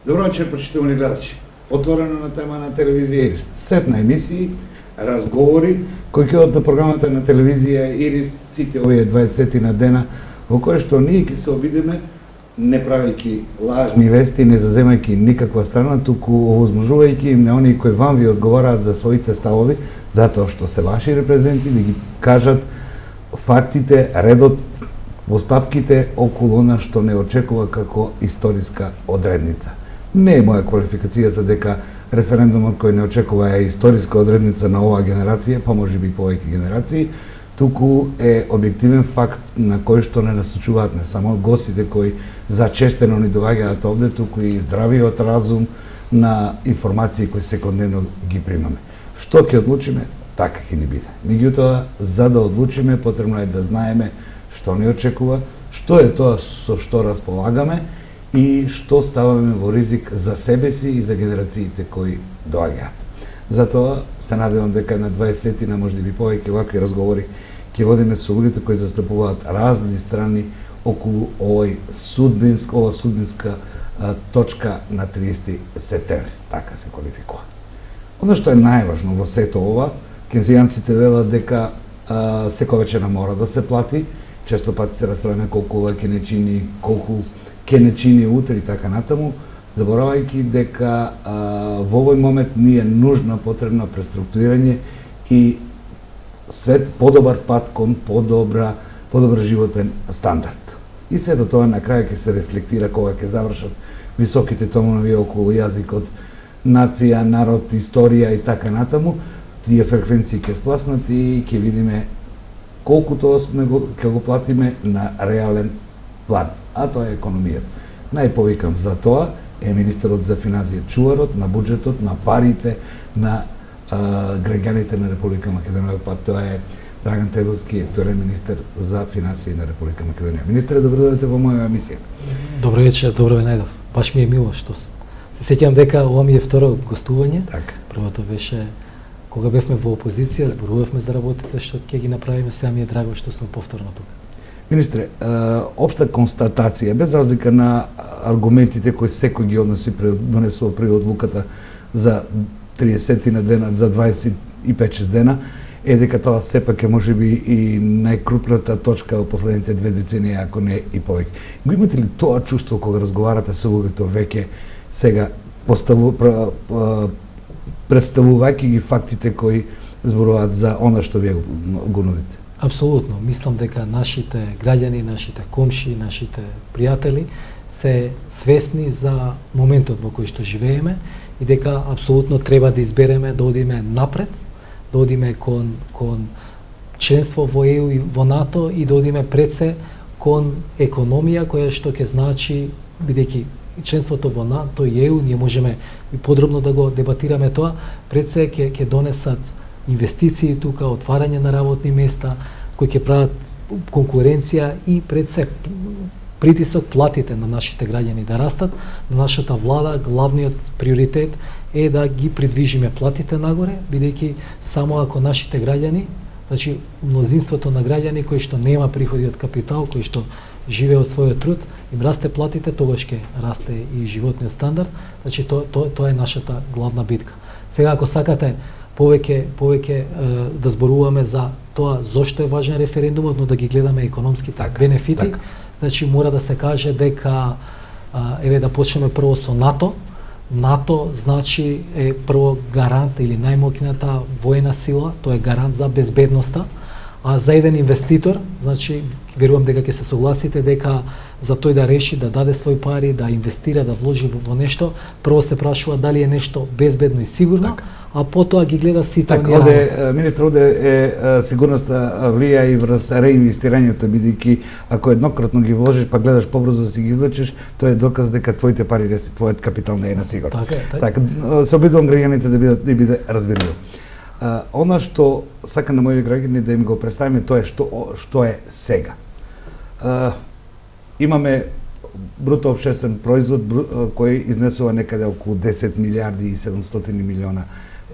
Добро вечер, почитувани гледачи. Отворено на тема на телевизија Ирис. Сет на емисии, разговори, кои ќе одат на програмата на телевизија Ирис сите овие 20 на дена, во кој што ние ќе се обидеме, не правејќи лажни вести, не заземајќи никаква страна, туку овозможувајќи им на оние кои вам ви одговараат за своите ставови, затоа што се ваши репрезенти, да ги кажат фактите, редот, постапките околу она што не очекува како историска одредница. Не е моја квалификацијата дека референдумот кој не очекува е историска одредница на оваа генерација, па може би повеќе генерации, туку е објективен факт на кој што не насочуваат не само гостите кои зачестено ни доаѓаат овде, туку и здравиот разум на информации кои секојдневно ги примаме. Што ќе одлучиме, така ќе ни биде. Меѓутоа, за да одлучиме, потребно е да знаеме што ни очекува, што е тоа со што располагаме и што ставаме во ризик за себе си и за генерациите кои доаѓаат. Затоа се надевам дека на 20-тина, може би повеќе вакви разговори ќе водиме со луѓето кои застапуваат разни страни околу ова судбинска точка на 30 септември, така се квалификува. Оно што е најважно во сето ова, кензијанците велат дека секоја вечера мора да се плати, често пати се расправаме колку ова ќе не чини, колку ќе не чини утре и така натаму, заборавајќи дека во овој момент ни е нужна, потребна преструктурирање и свет подобар пат кон подобар животен стандард. И сето тоа на крај ќе се рефлектира кога ќе завршат високите томови околу јазикот, нација, народ, историја и така натаму, тие фреквенции ќе спласнат и ќе видиме колку тоа ќе го платиме на реален план, а тоа е економијата. Најповикан за тоа е министерот за финансија, чуварот на буџетот, на парите, на граѓаните на Република Македонија, па тоа е Драган Тедовски, тој е министер за финансија на Република Македонија. Министре, добро дојдете во моја емисија. Добро вечер, добро ве најдов. Баш ми е мило што се сеќавам дека ова ми е второ гостување. Така. Првото беше кога бевме во опозиција, зборувавме за работите што ќе ги направиме, сега ми е драго што сме повторно тука. Министре, општа констатација, без разлика на аргументите кои секој ги донесува при одлуката за 30 на дена, за 25-6 дена, е дека тоа сепак е можеби и најкрупната точка во последните 2 децении, ако не и повеќе. Го имате ли тоа чувство кога разговарате со луѓето веќе сега представувајќи ги фактите кои зборуваат за она што вие го нудите? Апсолутно, мислам дека нашите граѓани, нашите комши, нашите пријатели се свесни за моментот во кој што живееме и дека апсолутно треба да избереме да одиме напред, да одиме кон членство во ЕУ и во НАТО и да одиме пред се кон економија која што ќе значи, бидејќи членството во НАТО и ЕУ, ние можеме и подробно да го дебатираме тоа, пред се ќе донесат инвестиции тука, отварање на работни места, кои ќе прават конкуренција и пред се притисок платите на нашите граѓани да растат. На нашата влада главниот приоритет е да ги придвижиме платите нагоре, бидејќи само ако нашите граѓани, значи мнозинството на граѓани кои што нема приходи од капитал, кои што живее од својот труд, им расте платите, тогаш ќе расте и животниот стандард. Значи тоа е нашата главна битка. Сега ако сакате повеќе да зборуваме за тоа зошто е важен референдумот, но да ги гледаме економските бенефити, значи мора да се каже дека еве да почнеме прво со НАТО. НАТО значи е прво гарант или најмоќната воена сила, тоа е гарант за безбедноста, а за еден инвеститор, значи верувам дека ќе се согласите дека за тој да реши да даде свој пари, да инвестира, да вложи во нешто, прво се прашува дали е нешто безбедно и сигурно, а потоа ги гледа сите оние работи. Министр, овде е сигурноста влија и врз реинвестирањето, бидејќи ако еднократно ги вложиш па гледаш побрзо да си ги извлечеш, тоа е доказ дека твоите пари, твојот капитал не е на сигурно. Така, се обидувам граѓаните да биде разбирливо. Она што сака на моите граѓани да им го представиме, тоа е што е сега. Имаме бруто општествен производ кој изнесува некаде околу 10 милиарди и 700 милиона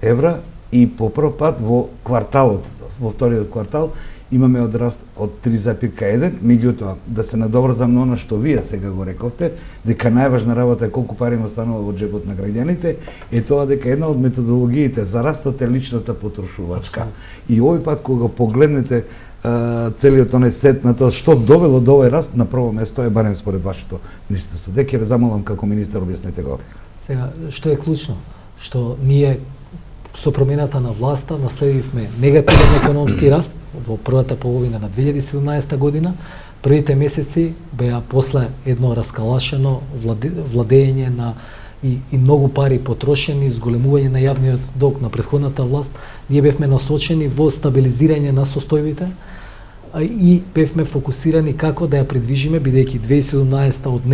евра и по прв пат во кварталот, во вториот квартал, имаме одраст од 3,1, меѓутоа да се надоврзам на она што вие сега го рековте, дека најважна работа е колку пари им останува во джебот на граѓаните, е тоа дека една од методологиите за растот е личната потрошувачка. И овој пат кога погледнете целиот оној сет на тоа што довело до овој раст, на прво место е барем според вашето министерство. Дека ве замолам како министар објаснете го. Сега, што е клучно? Што ние со промената на власта наследивме негативен економски раст во првата половина на 2017 година. Првите месеци беа после едно раскалашено владење на и многу пари потрошени, зголемување на јавниот долг на претходната власт. Ние бевме насочени во стабилизирање на состојбите и бевме фокусирани како да ја придвижиме, бидејќи 2017 од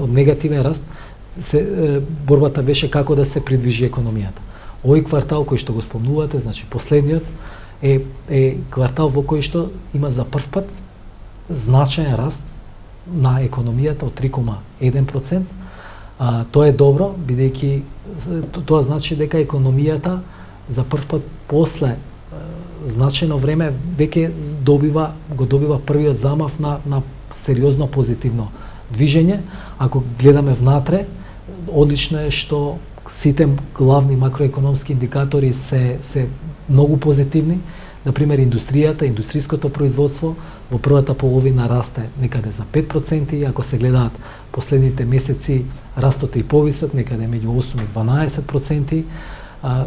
негативен раст, борбата беше како да се придвижи економијата. Овој квартал кој што го спомнувате, значи последниот, е квартал во кој што има за прв пат значаен раст на економијата од 3,1%. Тоа е добро, бидејќи тоа значи дека економијата за прв пат после значајно време веќе го добива првиот замав на сериозно позитивно движење. Ако гледаме внатре, одлично е што сите главни макроекономски индикатори се многу позитивни. Например, индустријата, индустриското производство во првата половина расте некаде за 5%, ако се гледаат последните месеци, растот е и повисок, некаде меѓу 8 и 12%.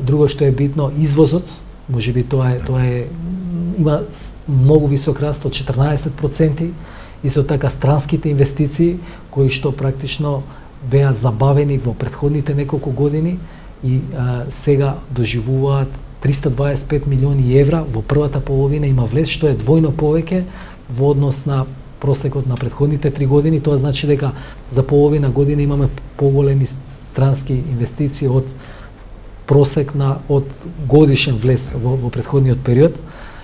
Друго што е битно, извозот, можеби тоа има многу висок раст од 14%. Исто така странските инвестиции, кои што практично беа забавени во претходните неколку години и сега доживуваат 325 милиони евра во првата половина има влез, што е двојно повеќе во однос на просекот на претходните 3 години. Тоа значи дека за половина година имаме поголеми странски инвестиции од просек од годишен влез во претходниот период.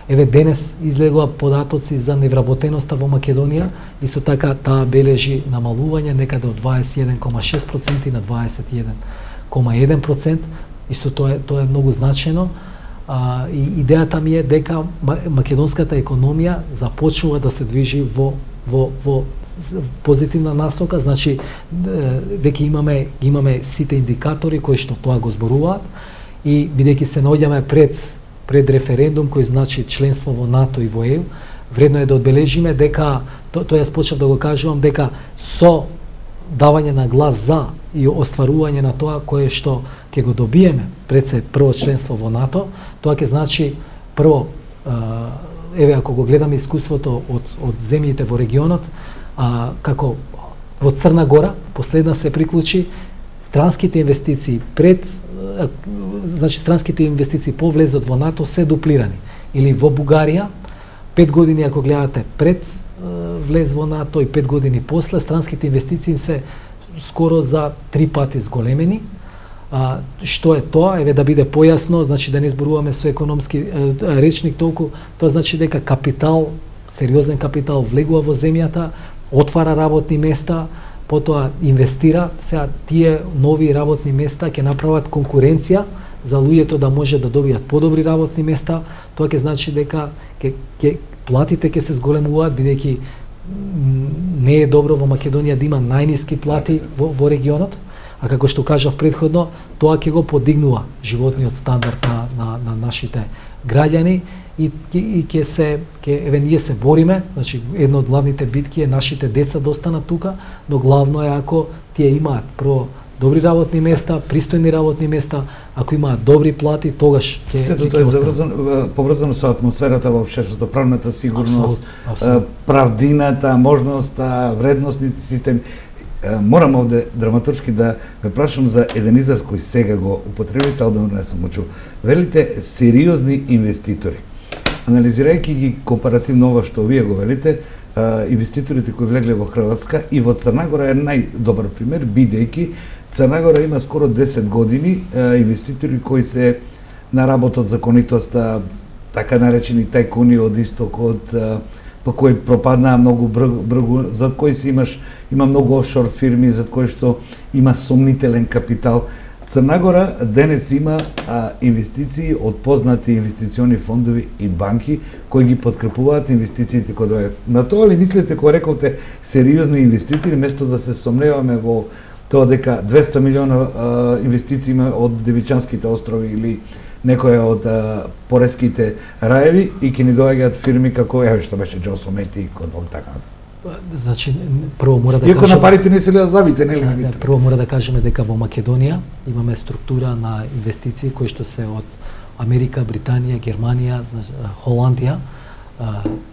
Еве денес излегоа податоци за невработеноста во Македонија, исто така таа бележи намалување некаде од 21,6% на 21,1%. Исто тоа е многу значајно. И идејата ми е дека македонската економија започнува да се движи во позитивна насока, значи веќе имаме сите индикатори кои што тоа го зборуваат и бидејќи се наоѓаме пред референдум кој значи членство во НАТО и во ЕУ, вредно е да одбележиме дека тоа јас почнав да го кажувам дека со давање на глас за и остварување на тоа кое што ќе го добиеме пред се прво членство во НАТО, тоа ќе значи прво еве ако го гледаме искуството од земјите во регионот, како во Црна Гора последна се приклучи, странските инвестиции странските инвестиции по влезот во НАТО се дуплирани. Или во Бугарија 5 години ако гледате пред влез во НАТО и 5 години после, странските инвестиции се скоро за 3 пати зголемени. Што е тоа? Еве да биде појасно, значи да не зборуваме со економски речник толку, тоа значи дека капитал, сериозен капитал влегува во земјата, отвара работни места, потоа инвестира. Сега тие нови работни места ќе направат конкуренција за луѓето да може да добијат подобри работни места. Тоа ќе значи дека платите ќе се зголемуваат, бидејќи не е добро во Македонија да има најниски плати во регионот, а како што кажав претходно, тоа ќе го подигнува животниот стандард на нашите граѓани и еве ние се бориме, значи една од главните битки е нашите деца да останат тука, но главно е ако тие имаат прво добри работни места, пристојни работни места, ако имаат добри плати, тогаш ќе сето тоа е поврзано со атмосферата во општеството, правната сигурност, правдината, можноста, вредносните системи. Морам овде драматуршки да ме прашам за еден израз кој сега го употребите, одамно не сум учил. Велите сериозни инвеститори. Анализирајќи ги компаративно ова што вие го велите, инвеститорите кои влегле во Хрватска и во Црна Гора е најдобар пример, бидејќи Црна Гора има скоро 10 години инвеститори кои се на работат законитоста, така наречени тајкуни од истокот, по кои пропаднаа многу бргу, за кои има многу офшор фирми, за кои што има сомнителен капитал. Црна Гора денес има инвестиции од познати инвестициони фондови и банки кои ги подкрепуваат инвестициите кои доаѓаат. На тоа ли мислите кога рековте сериозни инвеститори, место да се сомневаме во тоа дека 200 милиона инвестиции има од Девичанските острови или некоја од пореските раеви и ќе ни доаѓаат фирми како што беше Джосомети и така. Значи, прво мора да Иако кажеме... на парите не се ли забите, нели министр? Прво мора да кажеме дека во Македонија имаме структура на инвестиции кои што се од Америка, Британија, Германија, Холандија,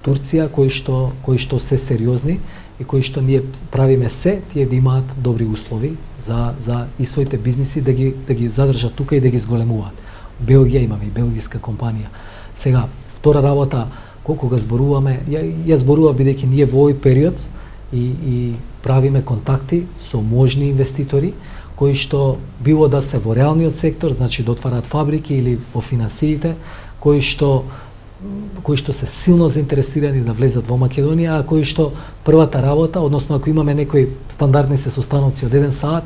Турција, кои што се сериозни и кои што ние правиме се тие да имаат добри услови за и своите бизниси да ги задржат тука и да ги зголемуваат. Белгија имаме и белгиска компанија. Сега, втора работа, кога зборуваме, ја зборував бидејќи ние во овој период и правиме контакти со можни инвеститори кои што било да се во реалниот сектор, значи да отварат фабрики или во финансиите, кои што се силно заинтересирани да влезат во Македонија, а кои што првата работа, односно ако имаме некои стандардни се состаноци од 1 сат,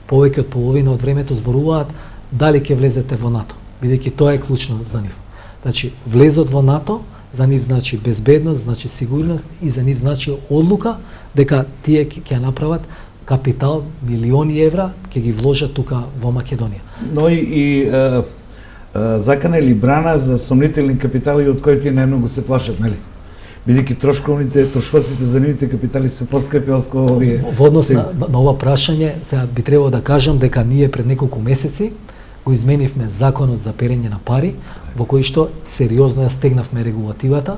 повеќе од половина од времето зборуваат дали ќе влезете во НАТО, бидејќи тоа е клучно за нив. Значи, влезот во НАТО за нив значи безбедност, значи сигурност и за нив значи одлука дека тие ќе направат капитал милиони евра ќе ги вложат тука во Македонија. Но и закана или брана за сомнителни капитали од кои тие најмногу се плашат, нели? Бидејќи трошоците за нивните капитали се поскапи од овие. Во однос на ова прашање, сега би требало да кажам дека ние пред неколку месеци го изменивме законот за перење на пари, во кој што сериозно ја стегнавме регулативата,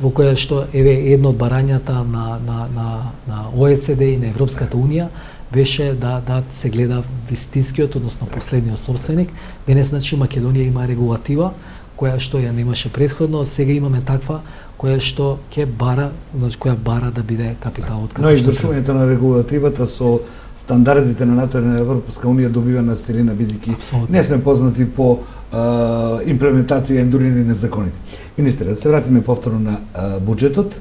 во која што едно од барањата на ОЕЦД и на Европската унија беше да се гледа вистинскиот, односно последниот собственик. Денес, значи, Македонија има регулатива која што ја немаше претходно, сега имаме таква која што ќе бара, значи која бара да биде капиталот. Но извршувањето на регулативата со стандардите на НАТО и на Европска унија добива на силина, бидејќи не сме познати по имплементација и дури на законите. Министре, да се вратиме повторно на буџетот,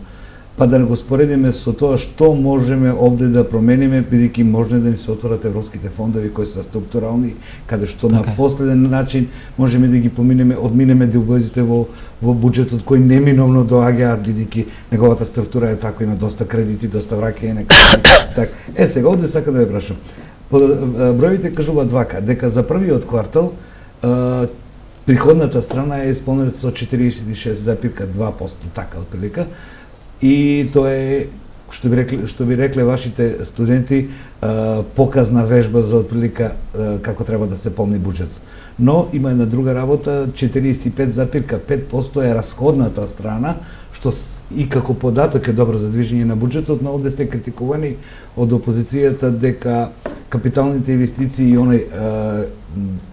па да го споредиме со тоа што можеме овде да промениме, бидејќи може да ни се отворат европските фондови кои се структурални, каде што на последен начин можеме да ги одминеме делбојзите во буџетот кои неминовно доаѓаат, бидејќи неговата структура е така, има доста кредити, доста враќање на кредити. Така. Сега овде сакам да ве прашам. Бројите кажуваат вака, дека за првиот квартал приходната страна е исполнета со 46,2%, така отприлика. И тоа е, што би рекле вашите студенти, показна вежба за отприлика како треба да се полни буџетот. Но има една друга работа, 45,5% е расходната страна, што и како податок е добро за движење на буџетот, но овде сте критикувани од опозицијата дека капиталните инвестиции и оној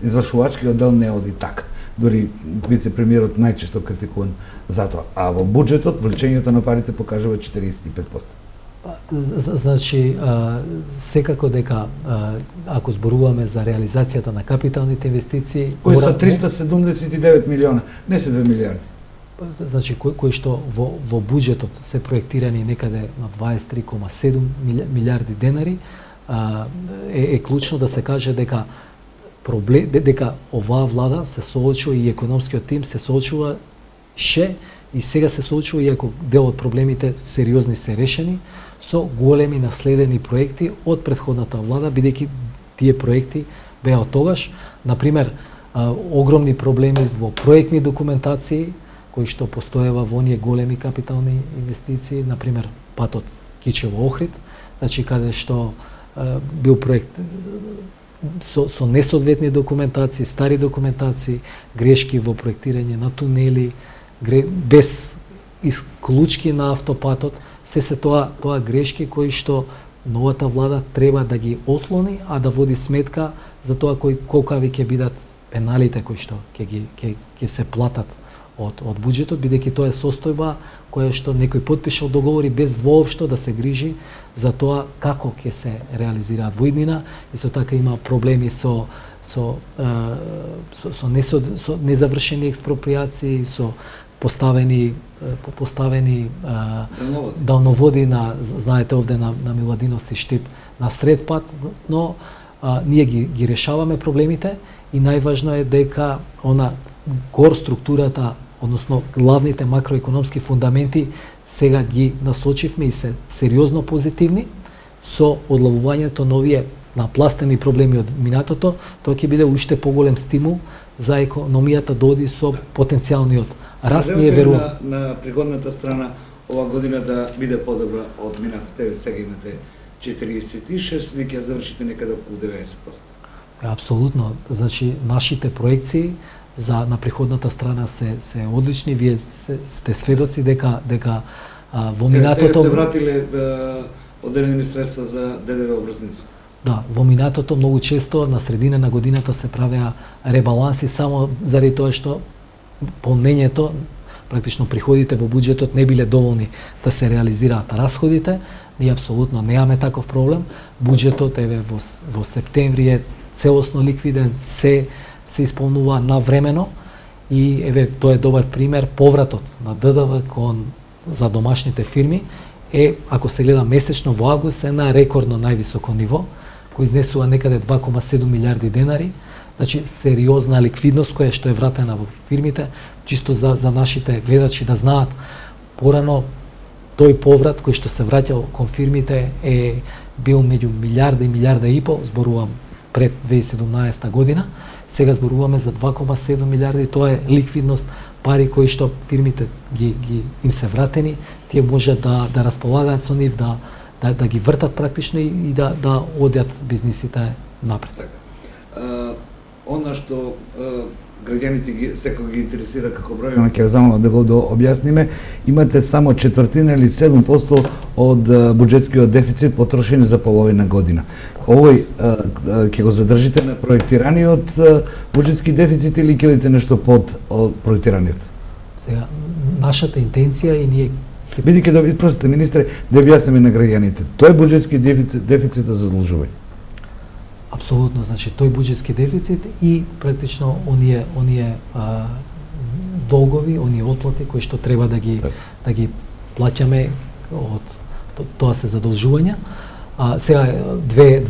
извршувачкиот дел не оди така. Дори вице-премиерот најчесто критикуван за тоа. А во буџетот влечењето на парите покажува 45%. Значи, секако дека ако зборуваме за реализацијата на капиталните инвестиции, кои се 379 милиона, не се 2 милиарди. Значи, кои што во буџетот се проектирани некаде на 23,7 милиарди денари, е клучно да се каже дека дека оваа влада се соочува и економскиот тим се соочува и сега се соочува, иако дел од проблемите сериозни се решени, со големи наследени проекти од претходната влада, бидејќи тие проекти беа од тогаш. Например, огромни проблеми во проектни документации, кои што постоева во оние големи капитални инвестиции, например, патот Кичево-Охрид, значи каде што бил проект со несоодветни документации, стари документации, грешки во проектирање на тунели, без исклучки на автопатот, се тоа грешки кои што новата влада треба да ги отклони, а да води сметка за тоа колкави ќе бидат пеналите кои што ќе се платат од буџетот, бидејќи тоа е состојба која што некој подпишал договори без воопшто да се грижи за тоа како ќе се реализираат во иднина. Исто така има проблеми со незавршени експроприации, со поставени далноводи на, знаете овде на Миладиновци Штип, на сред пат, но ние ги решаваме проблемите и најважно е дека кор структурата, односно главните макроекономски фундаменти сега ги насочивме и се сериозно позитивни. Со одлавувањето на овие напластени проблеми од минатото, тоа ќе биде уште поголем стимул за економијата да оди со потенцијалниот раст. Ние веруваме на пригодната страна ова година да биде подобра од минатата. Сега имате 46, не ќе завршите некаде околу 90%. Апсолутно. Значи нашите проекции на приходната страна се одлични. Вие сте сведоци дека во минатото сте вратиле одделени средства за ДДВ образници. Да, во минатото многу често на средина на годината се правеа ребаланси само заради тоа што полнењето, практично приходите во буџетот не биле доволни да се реализираат расходите. Ние апсолутно немаме таков проблем. Буџетот во септември е целосно ликвиден, се исполнува навремено и тоа е добар пример. Повратот на ДДВ за домашните фирми ако се гледа месечно во август, е на рекордно највисоко ниво, кој изнесува некаде 2,7 милиарди денари. Значи сериозна ликвидност која што е вратена во фирмите, чисто за нашите гледачи да знаат. Порано тој поврат кој што се враќал кон фирмите е бил меѓу милиарда и милиарда и пол, зборувам пред 2017 година. Сега зборуваме за 2,7 милиарди, тоа е ликвидност, пари кои што фирмите им се вратени, тие можат да располагаат со нив, да ги вртат практично и да одат бизнисите напред. Така. Она што граѓаните секој ги интересира како бројно, ќе замолам да го објасниме, имате само четвртина или 7% од буџетскиот дефицит потрошени за половина година. Овој ќе го задржите на проектираниот буџетски дефицит или ќе одите нешто под проектираниот? Сега, нашата интенција и ние бидејќи да испросите министре да објасниме на граѓаните, тој буџетски дефицит да задолжува. Апсолутно, значи тој буџетски дефицит и практично оние долгови, оние отплати кои што треба да ги плаќаме од тоа се задолжувања. Сега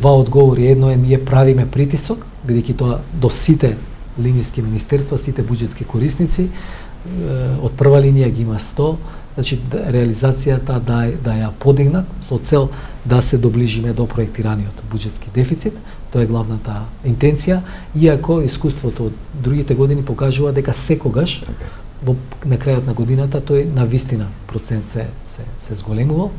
два одговори. Едно е ние правиме притисок, бидејќи тоа до сите линиски министерства, сите буџетски корисници, од прва линија ги има 100, значи реализацијата да ја подигнат со цел да се доближиме до проектираниот буџетски дефицит. Тоа е главната интенција, иако искуството од другите години покажува дека секогаш на крајот на годината тој на вистина процент се зголемувал.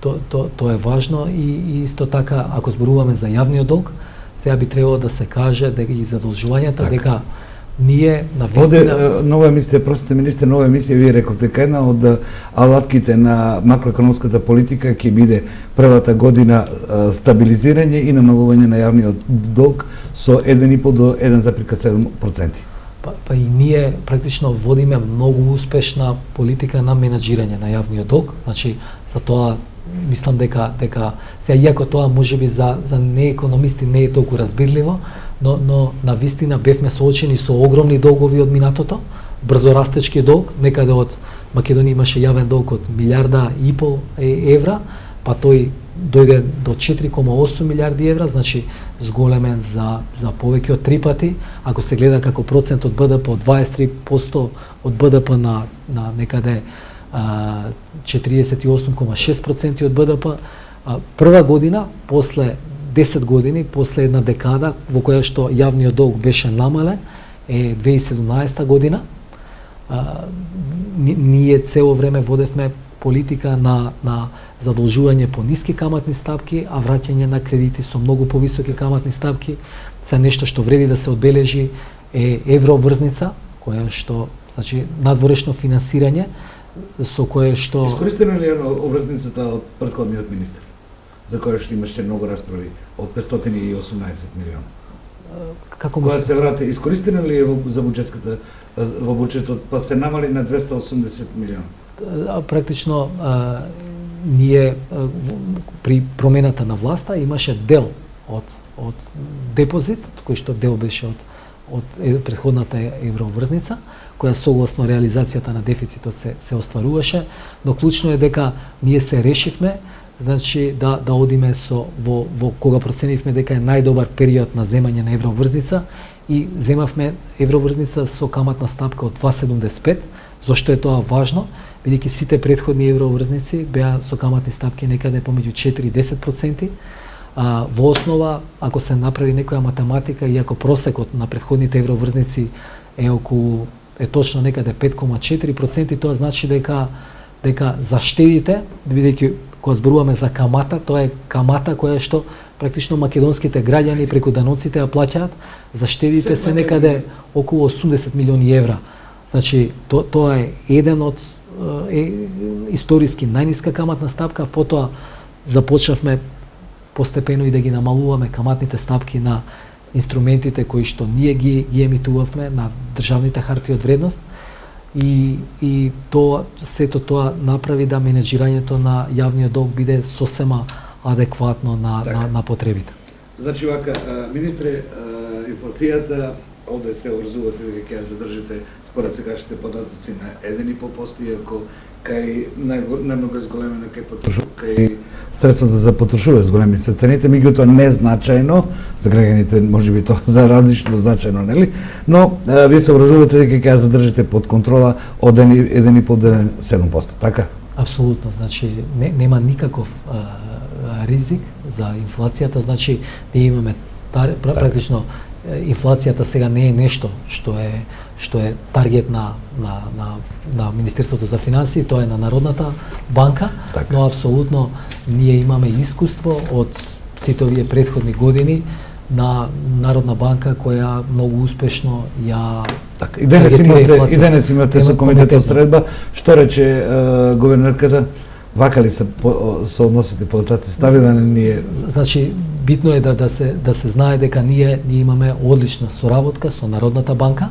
Тоа е важно и исто така ако зборуваме за јавниот долг, сега би требало да се каже дека и задолжувањата дека ние на вистина нова емисија, простите министер, нова емисија вие рековте дека една од алатките на макроекономската политика ќе биде првата година стабилизирање и намалување на јавниот долг со 1,5 до 1,7%. Па и ние практично водиме многу успешна политика на менаџирање на јавниот долг, значи за тоа мислам дека сега иако тоа можеби за неекономисти не е толку разбирливо, но на вистина бевме соочени со огромни долгови од минатото, брзо растечки долг, некаде од Македонија имаше јавен долг од 1,5 милиарда евра, па тој дојде до 4,8 милиарди евра, значи зголемен за повеќе од 3 пати. Ако се гледа како процент од БДП од 23% од БДП на некаде 48,6% од БДП, прва година после 10 години, после една декада во која што јавниот долг беше намален, е 2017 година. Ние цело време водевме политика на задолжување по ниски каматни стапки, а враќање на кредити со многу повисоки каматни стапки. За нешто што вреди да се одбележи е еврообврзница, која што, значи, надворешно финансирање, со кое што... Искористена ли е обврзницата од претходниот министер, за која што имаше многу расправи, од 518 милиона? Кога се врати, искористена ли е за буџетската, во буџетот, па се намали на 280 милиона? Практично, ние при промената на власта имаше дел од депозит, кој што дел беше од претходната еврообврзница, која согласно реализацијата на дефицитот се остваруваше, но клучно е дека ние се решивме значи да одиме во кога проценивме дека е најдобар период на земање на евроврзница и земавме евроврзница со каматна стапка од 2,75. Зошто е тоа важно? Бидејќи сите претходни евроврзници беа со каматни стапки некаде помеѓу 4 и 10%. Во основа, ако се направи некоја математика и ако просекот на претходните евроврзници е точно некаде 5,4%, тоа значи дека за штедите, бидејќи кога зборуваме за камата, тоа е камата која што практично македонските граѓани преку даноците ја плаќаат, за штедите се некаде околу 80 милиони евра. Значи тоа е еден од историски најниска каматна стапка, потоа започнавме постепено и да ги намалуваме каматните стапки на инструментите кои што ние ги емитувавме на државните харти од вредност и сето тоа направи да менеджирањето на јавниот долг биде сосема адекватно на потребите. Значи вака, министре, инфлацијата овде се орзувате дека ќе ја задржите според сегашните податоци на 1,5%, иако кај најмногу зголемена кај средствата за потрошување зголеми се цените, меѓутоа незначајно за граѓаните, можеби тоа за различно значајно, нели? Но вие се образувате дека ќе ја задржите под контрола од 1,5 до 7%, така? Апсолутно, значи нема никаков ризик за инфлацијата, значи ние имаме практично инфлацијата сега не е нешто што е таргет на Министерството за финансии, тоа е на Народната банка, но апсолутно ние имаме искуство од сите овие претходни години на Народна банка која многу успешно ја и денес имате со комитетот средба, што рече гувернерката, вака ли се односите податоци, стави да не ние... Значи, битно е да се знае дека ние имаме одлична соработка со Народната банка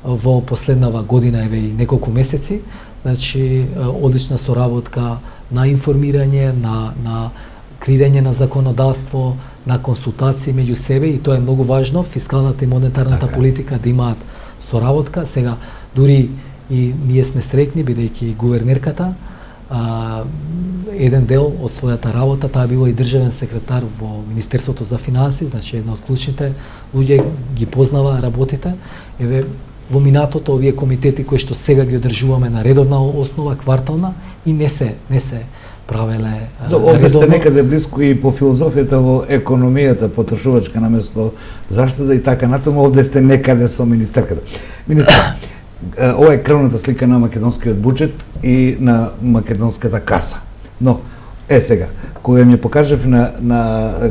во последнава година, еве и неколку месеци, значи одлична соработка на информирање, на креирање на законодавство, на консултации меѓу себе и тоа е многу важно, фискалната и монетарната политика да имаат соработка. Сега дури и ние сме среќни бидејќи гувернерката еден дел од својата работа, таа било и државен секретар во Министерството за финансии, значи една од клучните луѓе ги познава работите. Еве во минатото овие комитети кои што сега ги одржуваме на редовна основа, квартална, и не се правеле овде сте некаде близко и по филозофијата во економијата потрошувачка наместо заштеда и така натаму, овде сте некаде со министерката. Министер, ова е крвната слика на македонскиот буџет и на македонската каса. Но, сега, кога ми покажав на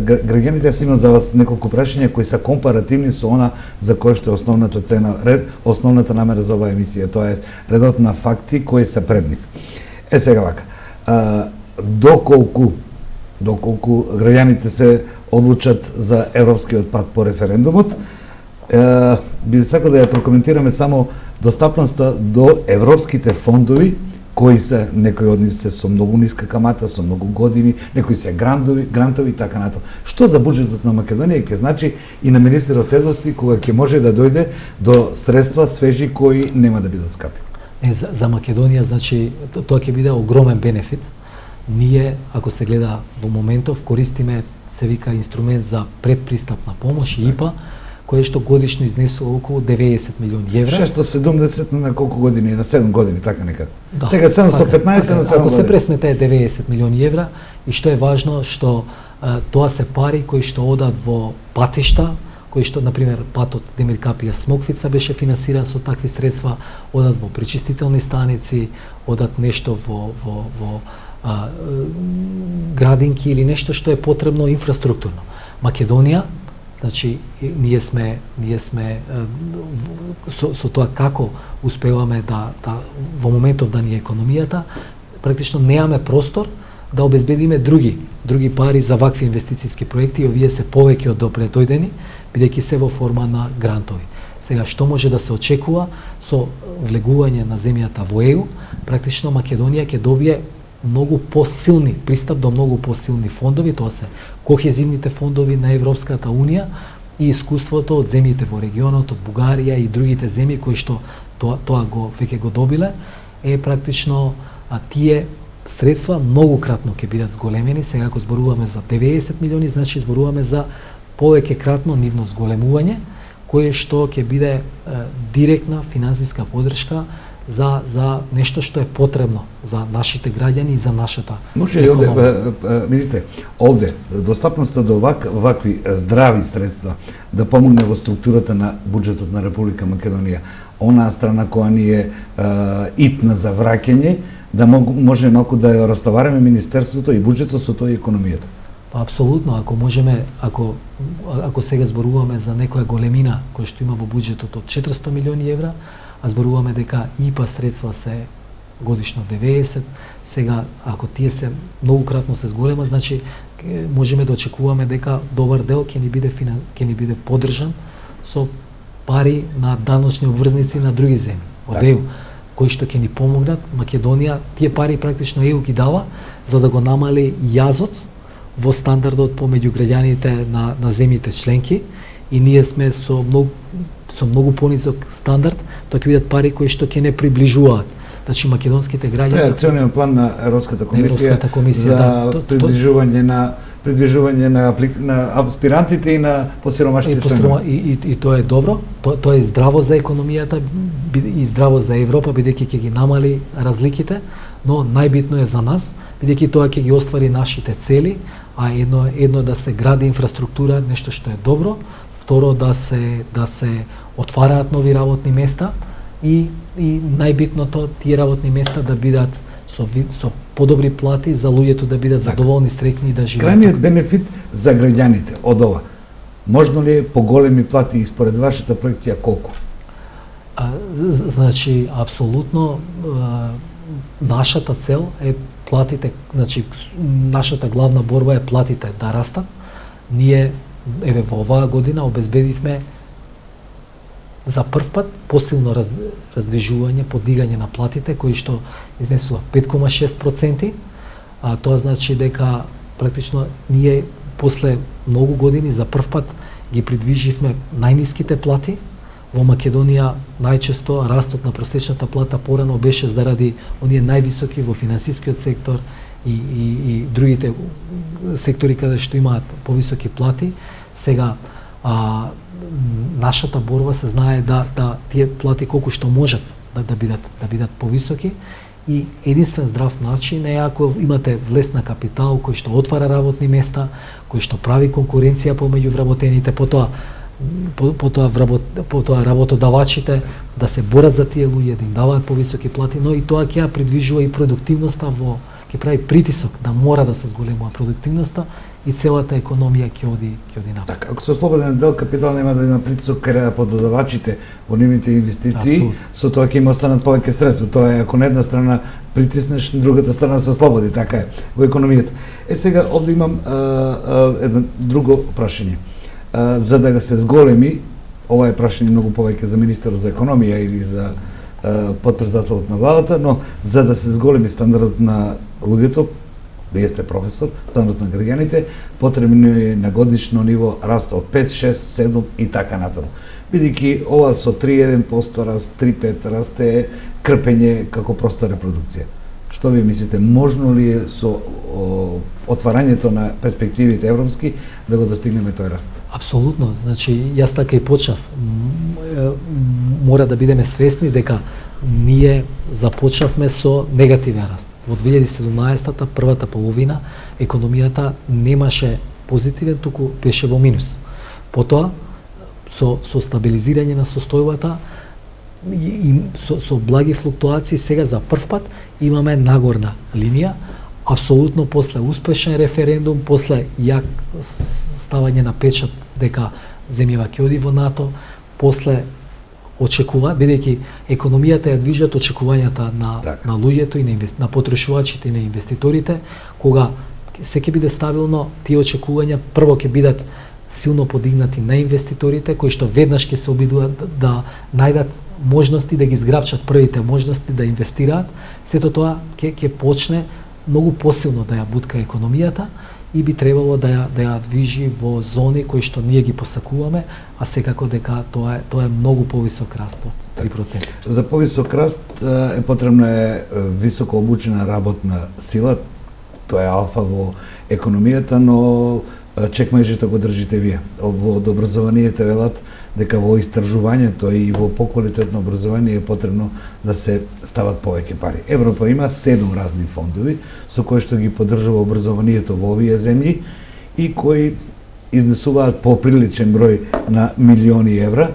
граѓаните, јас имам за вас неколку прашања кои се компаративни со она за кое што е основната цена, основната намера за оваа емисија, тоа е редот на факти кои се пред нив. Сега вака, доколку граѓаните се одлучат за европскиот пат по референдумот, би сакал да ја прокоментираме само достапноста до европските фондови, кои се, некои од нив се со многу ниска камата, со многу години, некои се грантови и така натаму. Што за буџетот на Македонија ќе значи и на министерот едности кога ќе може да дојде до средства свежи кои нема да бидат скапи? За Македонија, значи, тоа ќе биде огромен бенефит. Ние, ако се гледа во моментов, користиме, се вика, инструмент за предпристапна помош, ИПА, кој што годишно изнесува околу 90 милиони евра. 670 на колку години? На 7 години, така некад. Да, сега 715 на 7 години. Ако се пресмете 90 милиони евра, и што е важно, што тоа се пари кои што одат во патишта, кои што, например, патот Демир Капија Смоквица беше финансиран со такви средства, одат во пречистителни станици, одат нешто во градинки или нешто што е потребно инфраструктурно. Македонија, значи, ние сме со тоа како успеваме да во моментов да ни е економијата, практично немаме простор да обезбедиме други пари за вакви инвестициски проекти, и овие се повеќе од добре дојдени, бидејќи се во форма на грантови. Сега, што може да се очекува со влегување на земјата во ЕУ, практично Македонија ќе добие многу посилни пристап до многу посилни фондови, тоа се кохезивните фондови на Европската Унија и искуството од земјите во регионот, од Бугарија и другите земји кои што тоа веќе го добиле, е практично тие средства многократно ќе бидат зголемени. Сега ако зборуваме за 90 милиони, значи зборуваме за повеќекратно нивно зголемување, кое што ќе биде директна финансиска подршка за нешто што е потребно за нашите граѓани и за нашата Може ли овде, министре, овде достапноста до вакви здрави средства да помогне во структурата на буџетот на Република Македонија, онаа страна која ни е итна за враќање, да може малку да ја растовариме министерството и буџетот со тоа и економијата? Апсолутно, ако можеме, ако сега зборуваме за некоја големина која што има во буџетот од 400 милиони евра, а зборуваме дека ИПА средства се годишно 90, сега ако тие се многократно се зголема, значи можеме да очекуваме дека добар дел ќе ни биде поддржан со пари на даночни обврзници на други земји, од ЕУ, кои што ќе ни помогнат. Македонија тие пари практично ЕУ ги дава за да го намали јазот во стандардот помеѓу граѓаните на земјите членки, и ние сме со многу понисок стандард, тоа ќе бидат пари кои што ќе не приближуваат. Значи македонските граѓани. Тоа е акциониот план на Европската комисија за придвижување на аспирантите и на посиромашните членови. И тоа е добро, тоа е здраво за економијата и здраво за Европа, бидејќи ќе ги намали разликите, но најбитно е за нас, бидејќи тоа ќе ги оствари нашите цели, а едно да се гради инфраструктура, нешто што е добро, второ да се отвараат нови работни места и најбитното тие работни места да бидат со подобри плати за луѓето, да бидат задоволни, среќни и да живеат. Крајниот бенефит за граѓаните од ова, можно ли поголеми плати и според вашата проекција колку? Значи апсолутно нашата цел е платите, значи нашата главна борба е платите да растат. Ние еве во оваа година обезбедивме за прв пат посилно раздвижување, подигање на платите, кои што изнесува 5,6%, а тоа значи дека практично ние после многу години за прв пат ги придвиживме најниските плати. Во Македонија најчесто растот на просечната плата порано беше заради оние највисоки во финансискиот сектор и другите сектори каде што имаат повисоки плати. Сега нашата борба се знае да тие плати колку што можат да бидат повисоки, и единствен здрав начин е ако имате влез на капитал кој што отвара работни места, кој што прави конкуренција помеѓу вработените, потоа работодавачите да се борат за тие луѓе, да им даваат повисоки плати, но и тоа ќе ја придвижува и продуктивноста ќе прави притисок да мора да се зголемува продуктивноста и целата економија ќе оди напред. Така, ако со слободен дел капитал нема да има притисок кај пододавачите во нивните инвестиции, со тоа ќе им останат повеќе средства. Тоа е ако на една страна притиснеш, другата страна се слободи, така е во економијата. Сега овде имам едно друго прашање. За да се зголеми, ова е прашање многу повеќе за министерот за економија или за потпредседателот на владата, но за да се зголеми стандардот на луѓето, вие сте професор, стандардот на граѓаните, потребно е на годишно ниво раст од 5, 6, 7 и така натаму. Бидејќи ова со 3,1% раст, 3,5% раст е крпење како проста репродукција. Што ви мислите, можно ли со отварањето на перспективите европски да го достигнеме тој раст? Апсолутно, значи јас така и почнав. Мора да бидеме свесни дека ние започнавме со негативен раст. Во 2017-та, првата половина, економијата немаше позитивен, туку беше во минус. Потоа, со стабилизирање на состојбата и со благи флуктуации, сега за прв пат имаме нагорна линија, апсолутно после успешен референдум, после јак ставање на печат дека земјава ќе оди во НАТО, после очекува, бидејќи економијата ја движат очекувањата на луѓето и на потрошувачите и на инвеститорите, кога се ќе биде стабилно, тие очекувања прво ќе бидат силно подигнати на инвеститорите, кои што веднаш ќе се обидуваат да најдат можности да ги зграпчат првите можности да инвестираат. Сето тоа ќе почне многу посилно да ја бутка економијата и би требало да ја движи во зони кои што ние ги посакуваме, а секако дека тоа е многу повисок раст од 3%. За повисок раст е потребна високо обучена работна сила, тоа е алфа во економијата, но чек мрежите го држите вие. Во образованието велат дека во истражувањето и во поквалитетно образование е потребно да се стават повеќе пари. Европа има 7 разни фондови со кои што ги поддржува образованието во овие земји и кои изнесуваат поприличен број на милиони евра.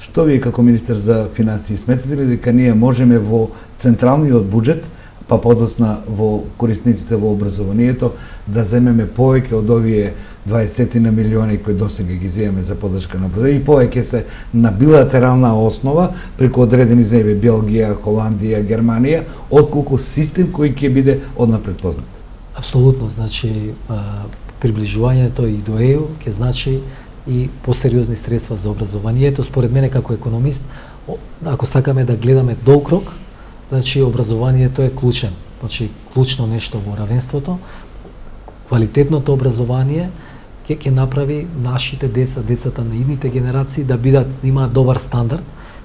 Што вие како министер за финансии сметате ли дека ние можеме во централниот буџет, па подосна во корисниците во образованието, да земеме повеќе од овие 20 на милиони кои досега ги земеме за поддршка на образование и повеќе се на билатерална основа преку одредени земји, Белгија, Холандија, Германија, отколку систем кој ќе биде однапред познат? Апсолутно, значи приближувањето и до ЕУ ќе значи и посериозни средства за образованието. Според мене како економист, ако сакаме да гледаме долг рок, значи образованието е клучен. Значи клучно нешто во равенството. Квалитетното образование ќе направи нашите деца, децата на идните генерации да имаат добар стандард.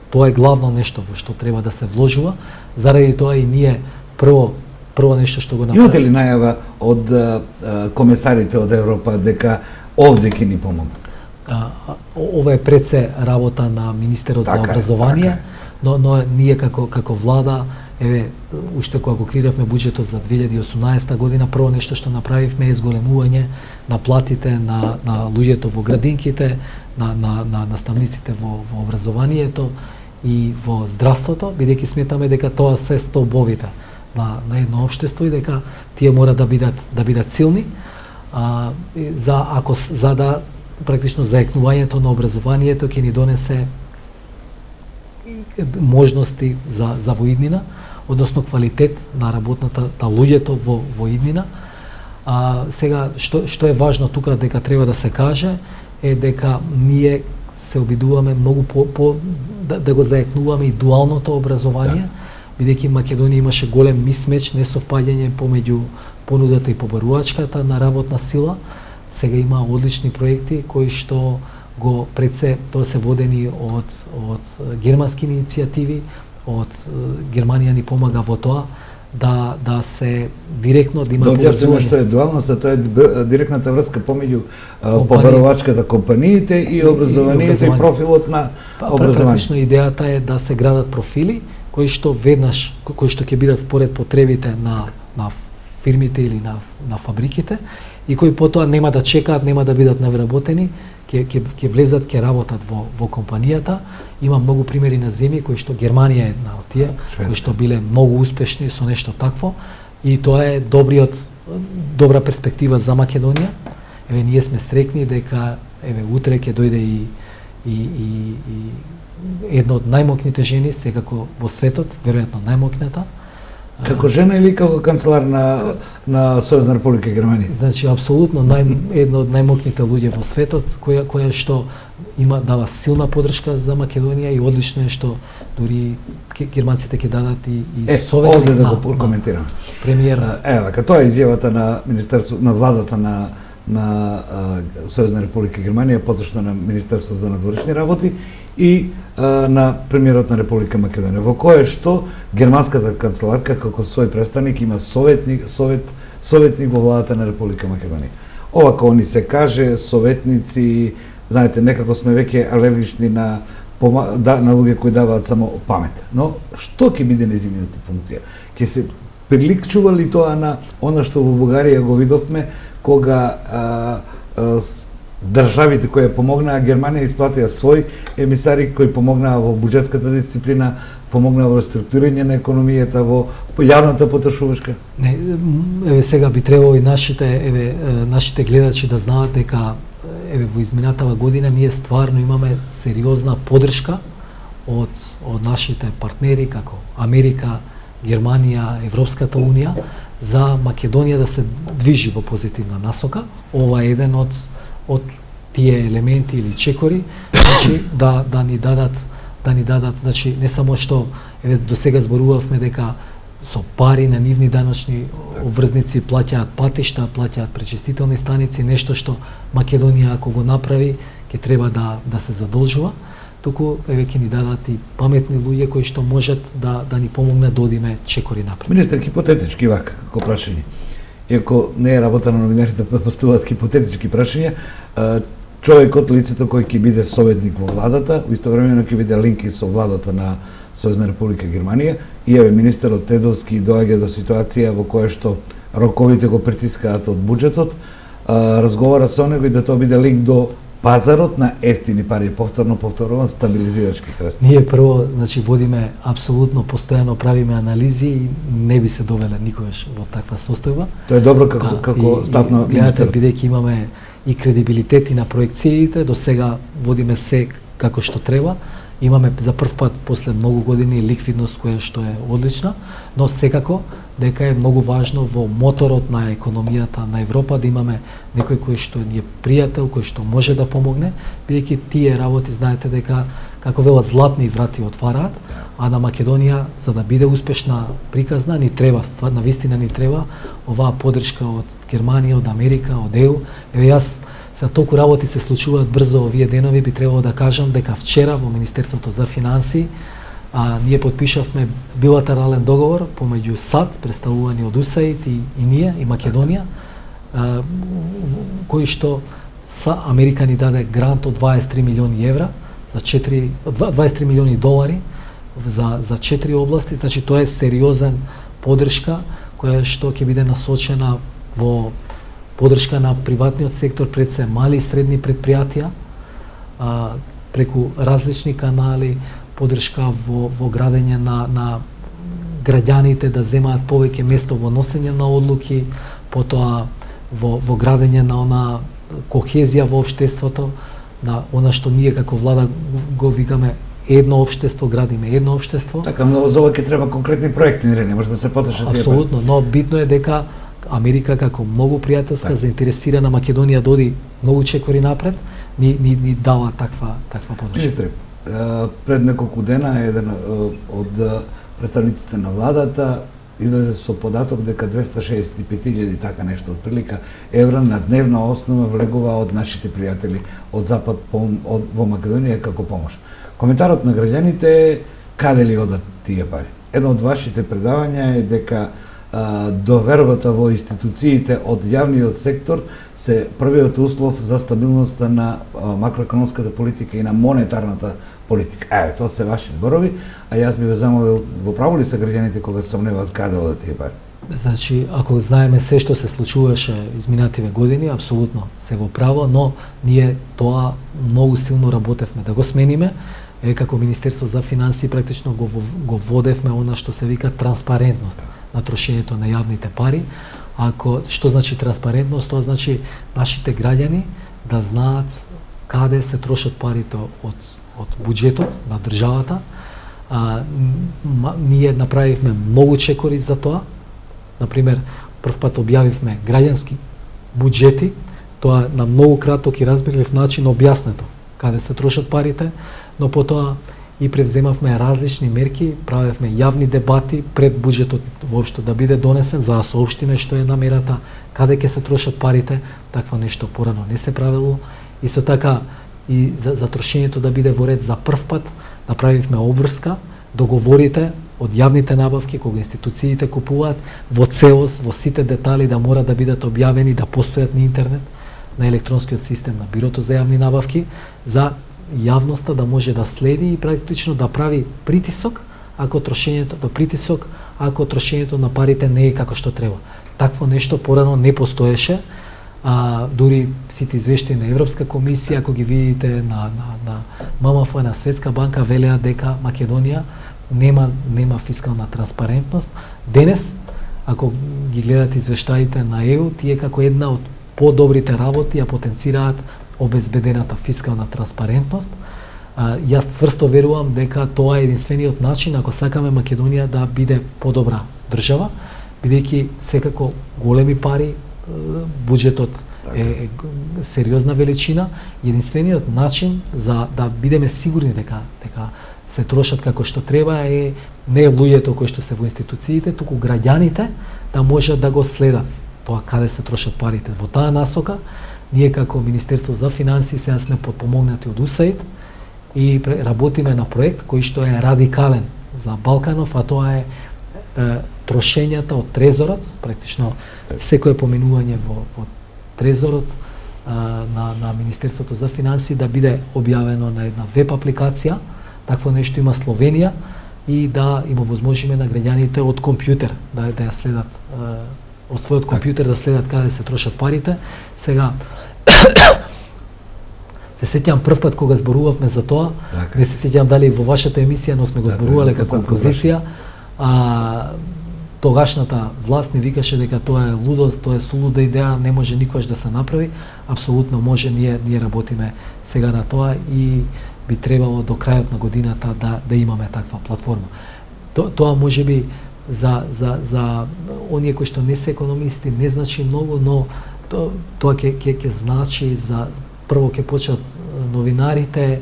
Тоа е главно нешто во што треба да се вложува. Заради тоа и ние прво нешто што го направи. Имате ли најава од комесарите од Европа дека овде ќе ни помогнат? Ова е пред се работа на Министерот за образование, но ние како влада, уште кога го креиравме буџетот за 2018 година, прво нешто што направивме е зголемување на платите на луѓето во градинките, на наставниците во образованието и во здравството, бидејќи сметаме дека тоа се столбовите на едно општество и дека тие мора да бидат силни, за да практично заекнувањето на образованието ќе ни донесе можности за воиднина, односно квалитет на работната на луѓето во иднина. Сега што е важно тука дека треба да се каже е дека ние се обидуваме многу да го заекнуваме и дуалното образование, бидејќи Македонија имаше голем мисмеч, несовпаѓање помеѓу понудата и побарувачката на работна сила. Сега има одлични проекти кои што го пред се тоа се водени од германски иницијативи, од Германија ни помага во тоа да се директно да има поврзување. Што е дуалноста, тоа е директната врска помеѓу побарувачката, компаниите и образованието и профилот на образование. Практично идејата е да се градат профили кои што веднаш кои што ќе бидат според потребите на фирмите или на фабриките и кои потоа нема да чекаат, нема да бидат навработени, ќе влезат, ќе работат во компанијата. Има многу примери на земји кои што Германија е една од тие, кои што биле многу успешни со нешто такво и тоа е добра перспектива за Македонија. Ние сме стрекни дека утре ќе дојде и една од најмокните жени секако во светот, веројатно најмокната. Како жена или како канцелар на Сојузна република Германија? Значи апсолутно една од најмокните луѓе во светот, која што дава силна поддршка за Македонија и одлично е што дури германците ќе дадат и советник овде да го коментирам. Премиерот. Како тоа е изјавата на Министерство на владата на Сојузна република Германија, поточно на Министерство за надворешни работи и на премиерот на Република Македонија, во кое што германската канцеларка како свој представник има советник во владата на Република Македонија. Ова кога ни се каже советници, знаете, некако сме веќе алергични на луѓе кои даваат само памет. Но што ќе биде нејзината функција? Ќе се приличува ли тоа на она што во Бугарија го видовме кога државите кои помогнаа, Германија исплатија свој емисари кои помогнаа во буџетската дисциплина, помогнаа во структурирање на економијата, во јавната потрошувачка? Сега би требало и нашите гледачи да знаат дека во изминатава година ние стварно имаме сериозна поддршка од нашите партнери како Америка, Германија, Европската унија за Македонија да се движи во позитивна насока. Ова е еден од тие елементи или чекори, значи да ни дадат, значи не само што до сега зборувавме дека со пари на нивни даночни обврзници плаќаат патишта, плаќаат пречистителни станици, нешто што Македонија ако го направи ќе треба да се задолжува. Туку еве ќе ни дадат и паметни луѓе кои што можат да ни помогнат да одиме чекори напред. Министер, хипотетички вака како прашање. Иако не е работа на новинарите да поставуваат хипотетички прашања, човекот, лицето кој ќе биде советник во владата, истовремено ќе биде линки со владата на Сојузна Република Германија, и еве министерот Тедовски доаѓа до ситуација во која што роковите го притискаат од буџетот, разговара со него и да тоа биде линк до пазарот на ефтини пари, повторувам, стабилизирачки средства. Ние прво, значи, водиме апсолутно постојано, правиме анализи и не би се довеле никогаш во таква состојба. Тоа е добро како став на министерот. Бидејќи имаме и кредибилитет и на проекциите, до сега водиме се како што треба. Имаме за прв пат после многу години ликвидност која што е одлична, но секако дека е многу важно во моторот на економијата на Европа да имаме некој кој што ни е пријател, кој што може да помогне, бидејќи тие работи знаете дека како велат златни врати отвараат, а на Македонија за да биде успешна приказна ни треба, стварно навистина ни треба оваа поддршка од Германија, од Америка, од ЕУ. Еве јас за толку работи се случуваат брзо овие денови, би требало да кажам дека вчера во Министерството за финансии ние подпишавме билатерален договор помеѓу САД, представувани од УСАИД и ние, и Македонија, кој што Америка ни даде грант од 23 милиони евра, за 23 милиони долари за 4 области, значи тоа е сериозен поддршка која што ќе биде насочена во поддршка на приватниот сектор, пред се мали и средни предпријатија, преку различни канали, поддршка во градење на граѓаните да земаат повеќе место во носење на одлуки, потоа во градење на она кохезија во општеството, на она што ние како влада го викаме едно општество, градиме едно општество. Така, но за ова ќе треба конкретни проекти, не може да се потрошат тие. Апсолутно, но битно е дека Америка како многу пријателска, заинтересирана Македонија да оди многу чекори напред, ни дава таква поддршка. Министре, пред неколку дена еден од представниците на владата излезе со податок дека 265.000 така нешто отприлика евра на дневна основа влегува од нашите пријатели од Запад во Македонија како помош. Коментарот на граѓаните е каде ли одат тие пари? Едно од вашите предавања е дека довербата во институциите од јавниот сектор се првиот услов за стабилноста на макроекономската политика и на монетарната политика. Еве, тоа се ваши зборови, а јас би ве замолил, во право ли се граѓаните кога се сомневаат каде одат тие пари? Значи, ако знаеме се што се случуваше изминативе години, апсолутно се во право, но ние тоа многу силно работевме да го смениме. Како Министерство за финансии практично го водевме она што се вика транспарентност на трошењето на јавните пари. Што значи транспарентност? Тоа значи нашите граѓани да знаат каде се трошат парите од буџетот на државата. Ние направивме многу чекори за тоа. Например, прв пат објавивме граѓански буџети, тоа на многу краток и разбирлив начин објаснето каде се трошат парите, но потоа и превземавме различни мерки, правевме јавни дебати пред буџетот воопшто да биде донесен, за да соопштиме што е намерата, каде ќе се трошат парите, такво нешто порано не се правило. Исто така и за трошењето да биде во ред, за прв пат направивме обврска, договорите од јавните набавки кога институциите купуваат во целост, во сите детали да мора да бидат објавени, да постојат на интернет, на електронскиот систем на Бирото за јавни набавки, за јавноста да може да следи и практично да прави притисок ако трошењето на парите не е како што треба. Такво нешто порано не постоеше, дури сите извештаи на Европска комисија, ако ги видите на ММФ, на Светска банка, велеа дека Македонија нема фискална транспарентност. Денес, ако ги гледате извештаите на ЕУ, тие како една од подобрите работи ја потенцираат обезбедената фискална транспарентност. Јас тврсто верувам дека тоа е единствениот начин ако сакаме Македонија да биде подобра држава, бидејќи секако големи пари, буџетот е сериозна величина, единствениот начин за да бидеме сигурни дека се трошат како што треба е не луѓето кои што се во институциите, туку граѓаните да можат да го следат тоа каде се трошат парите. Во таа насока, ние како Министерство за финансии сега сме подпомогнати од УСАИД и работиме на проект кој што е радикален за Балканов, а тоа е трошењата од трезорот, практично секое поминување во трезорот на Министерството за финансии да биде објавено на една веб апликација. Такво нешто има Словенија и да им овозможиме на граѓаните од компјутер да ја следат од својот компјутер да следат каде се трошат парите. Сега се сеќавам прв пат кога зборувавме за тоа, не се сеќавам дали во вашата емисија, но сме го зборувале како опозиција. Тогашната власт ни викаше дека тоа е лудост, тоа е сулуда идеја, не може никогаш да се направи. Апсолутно може, ние работиме сега на тоа и би требало до крајот на годината да имаме таква платформа. Тоа можеби за оние кои што не се економисти не значи многу, но тоа ќе значи за прво ќе почнат новинарите,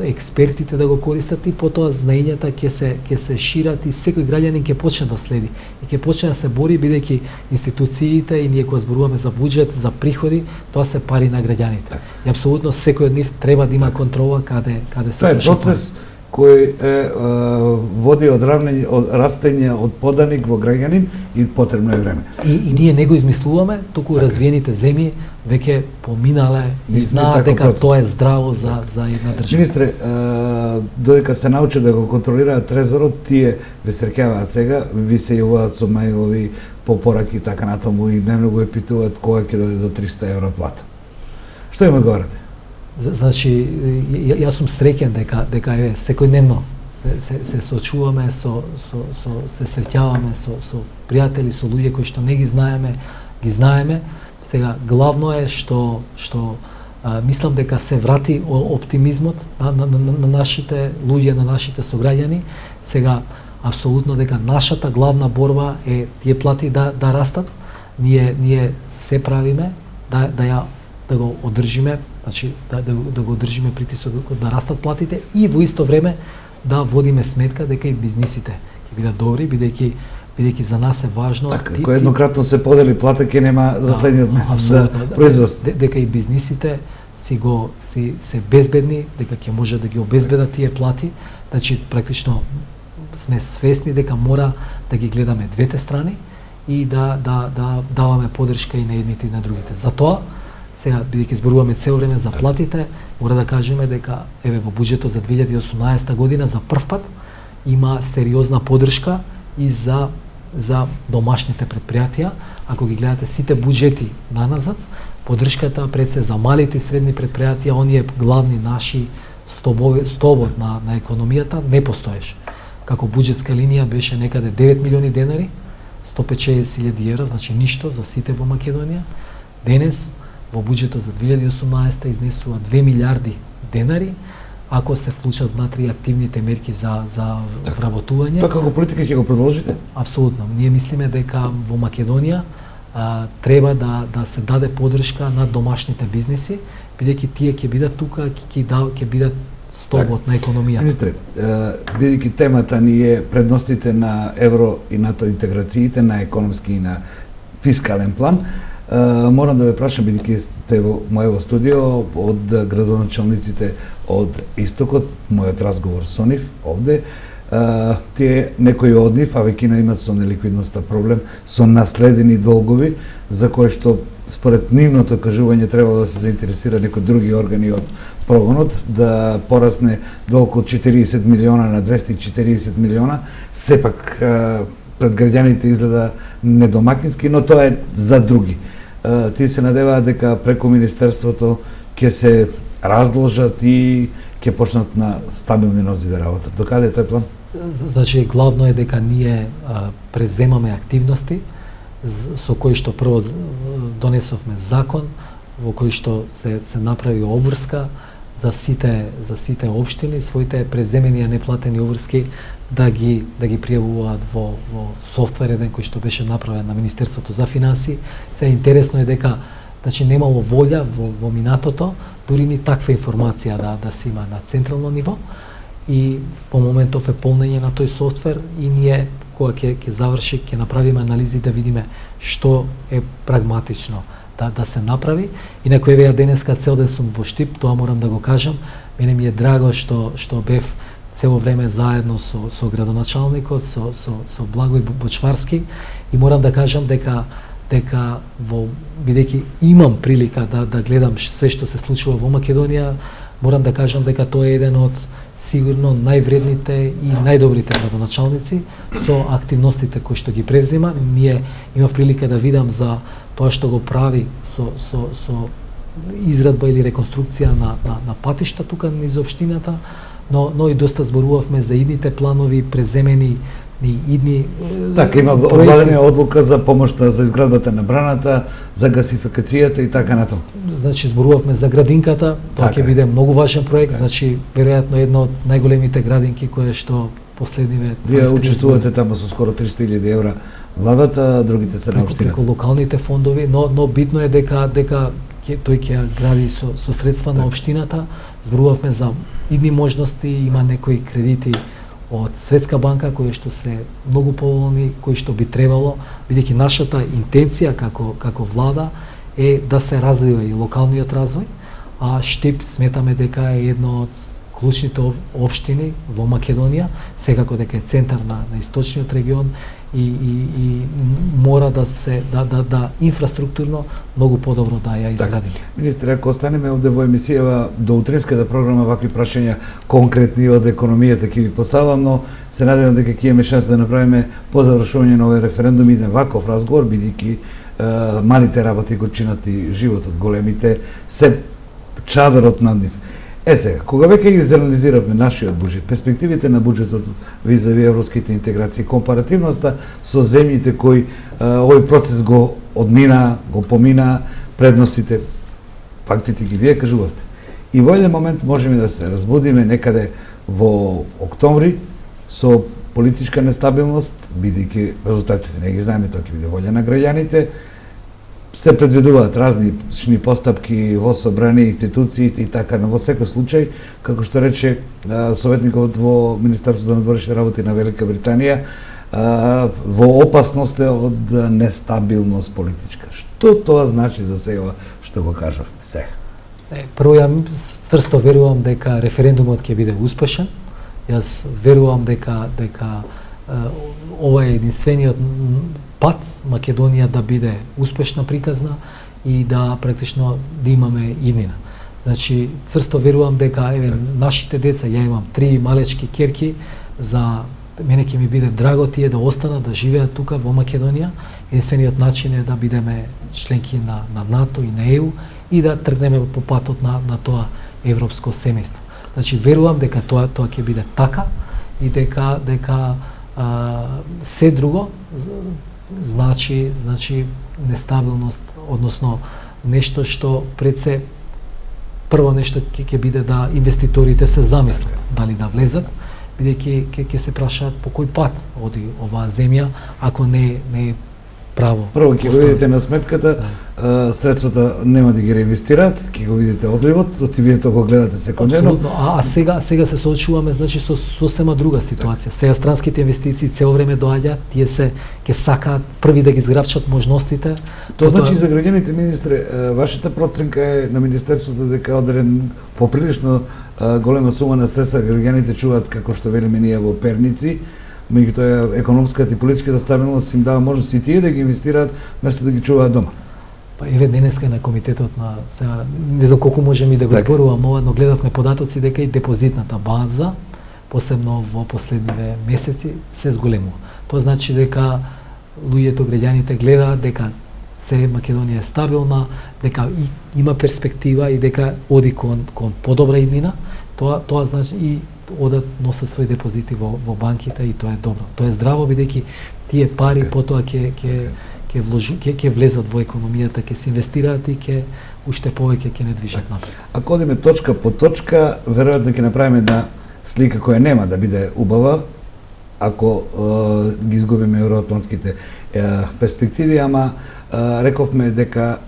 експертите да го користат и потоа знаењата ќе се шират и секој граѓанин ќе почне да следи и ќе почне да се бори, бидејќи институциите и ние кога зборуваме за буџет, за приходи, тоа се пари на граѓаните. И апсолутно секој од нив треба да има контрола каде се тоа е процес кој води од растење од поданик во граѓанин и потребно е време. И ние не го измислуваме, туку развиените земји веќе поминале и знаат дека тоа е здраво за една држава. Министре, додека се научи да го контролираат трезорот, тие ве среќаваат сега, ви се јавуваат со маилови, попораки и така натаму и дневно го питуваат кога ќе дојде до 300 евро плата. Што им одговарате? Значи, јас сум среќен дека е секојдневно се соочуваме се среќаваме со пријатели, со луѓе кои што не ги знаеме. Сега главно е што мислам дека се врати оптимизмот на нашите луѓе, на нашите сограѓани. Сега апсолутно дека нашата главна борба е тие плати да растат. Ние се правиме да го одржиме, значи да го одржиме притисокот да растат платите и во исто време да водиме сметка дека и бизнисите ќе бидат добри, бидејќи за нас е важно кога еднократно се подели плата ќе нема за следниот месец за производство. Дека и бизнисите се безбедни, дека ќе може да ги обезбедат тие плати, значи практично сме свесни дека мора да ги гледаме двете страни и да даваме поддршка и на едните и на другите. Затоа сега, бидејќи зборуваме цело време за платите, мора да кажеме дека во буџетот за 2018 година за прв пат има сериозна поддршка и за домашните предпријатија. Ако ги гледате сите буџети наназад, поддршката пред се за малите и средни предпријатија, оние главни наши столбот на економијата не постоеше. Како буџетска линија беше некаде 9 милиони денари, 150.000 евра, значи ништо за сите во Македонија. Денес во буџетот за 2018 изнесува 2 милиарди денари, ако се вклучат внатре активните мерки за вработување. Тоа како политика ќе го продолжите? Апсолутно. Ние мислиме дека во Македонија треба да се даде поддршка на домашните бизниси, бидејќи тие ќе бидат тука, ќе бидат столбот на економијата. Министре, бидејќи темата ни е предностите на евро и НАТО интеграциите на економски и на фискален план, морам да ве прашам, бидејќи сте во мојот студио, од градоначалниците од Истокот, мојот разговор со нив овде, тие некои од нив, а веќина имат со неликвидноста проблем, со наследени долгови, за кои што според нивното кажување требало да се заинтересира некои други органи од прогонот, да порасне до околу 40 милиона на 240 милиона, сепак пред граѓаните изгледа недомакински, но тоа е за други. Тие се надеваат дека преку Министерството ќе се разложат и ќе почнат на стабилни нози да работат. Докаде е тој план? Значи, главно е дека ние преземаме активности со кои што прво донесовме закон, во кој што се направи обврска за сите општини, своите преземени а неплатени обврски да ги пријавуваат во софтвер еден кој што беше направен на Министерството за финансии. Се интересно е дека значи немало волја во минатото, дури ни таква информација да се има на централно ниво. и по моментов е полнење на тој софтвер и ние кога ќе заврши, ќе направиме анализи да видиме што е прагматично да се направи. И некој еве денеска цел ден сум во Штип, тоа морам да го кажам. Мене ми е драго што бев цело време заедно со градоначалникот, со Благој Бочварски, и морам да кажам дека бидејќи имам прилика да гледам се што се случува во Македонија, морам да кажам дека тоа е еден од сигурно највредните и најдобрите градоначалници со активностите кои што ги превзема. Ние имав прилика да видам за тоа што го прави со израдба или реконструкција на патишта тука низ општината, но и доста зборувавме за идните планови, преземени и идни така, има одладена одлука за помошта за изградбата на браната, за гасификацијата и така натаму. Значи зборувавме за градинката, тоа ќе биде многу важен проект, значи веројатно една од најголемите градинки која што последниве. Вие учествувате таму со скоро 300.000 евра владата, другите се на општината. Преку локалните фондови, но битно е дека тој ќе гради со средства на општината. Зборувавме за идни можности, има некои кредити од Светска банка кои што се многу поволни, кои што би требало, бидејќи нашата интенција како влада е да се развива и локалниот развој, а Штип сметаме дека е едно од клучните општини во Македонија, секако дека е центар на источниот регион и мора да инфраструктурно многу подобро да ја изградиме. Министре, ако останеме овде во емисијава до утринската програма, вакви прашања конкретни од економијата ќе ви поставам, но се надевам дека ќе имаме шанс да направиме по завршување на овој референдум и ваков разговор, бидејќи малите работи го чинат и животот, големите се чадорот над нив. Сега, кога веќе ги анализиравме нашиот буџет, перспективите на буџетот визави европските интеграции, компаративноста со земјите кои овој процес го одмина, го помина, предностите, фактите ги вие кажувавте. И во еден момент можеме да се разбудиме некаде во октомври со политичка нестабилност, бидејќи резултатите не ги знаеме, тоа ќе биде волја на граѓаните. Се предвидуваат различни постапки во собрание, институциите и така, но во секој случај, како што рече советникот во Министерството за надворешни работи на Велика Британија, во опасност е од нестабилност политичка. Што тоа значи за сега што го кажавме сега? Прво, ја цврсто верувам дека референдумот ќе биде успешен. Јас верувам дека ова е единствениот пат Македонија да биде успешна приказна и да практично да имаме иднина. Значи, цврсто верувам дека нашите деца, ја имам 3 малечки керки, за мене ќе ми биде драго тие да останат, да живеат тука во Македонија. Единствениот начин е да бидеме членки на НАТО и на ЕУ и да тргнеме по патот на тоа европско семејство. Значи, верувам дека тоа ќе биде така и дека се друго значи нестабилност, односно нешто што пред се прво нешто ќе биде да инвеститорите се замислат дали да влезат, бидејќи ќе се прашаат по кој пат оди оваа земја ако не е право. Прво ќе го видите на сметката, средствата нема да ги реинвестираат, ќе го видите одливот, вие тоа го гледате секојдневно. Апсолутно, а сега се соочуваме значи со сосема друга ситуација. Сега странските инвестиции цело време доаѓаат, тие ќе сакаат први да ги зграбчат можностите. Тоа значи за граѓаните, министре, вашата проценка е на министерството дека одреден поприлично голема сума на средства граѓаните чуваат, како што велиме ние во Перници, меѓутоа економската и политичката стабилност им дава можност и тие да ги инвестираат место да ги чуваат дома. Па еве денеска на комитетот на сега не знам колку можеме и да го зборувам ова, но гледавме податоци дека и депозитната база, посебно во последниве месеци, се зголемува. Тоа значи дека луѓето, граѓаните гледаат дека се Македонија е стабилна, дека има перспектива и дека оди кон подобра иднина. Тоа значи и одат носат своји депозити во банките и тоа е добро. Тоа е здраво бидејќи тие пари потоа ќе влезат во економијата, ќе се инвестираат и ќе уште повеќе ќе не движат напред. Ако одиме точка по точка, веројатно ќе направиме една слика која нема да биде убава ако ги изгубиме евроатлантските перспективи, ама рековме дека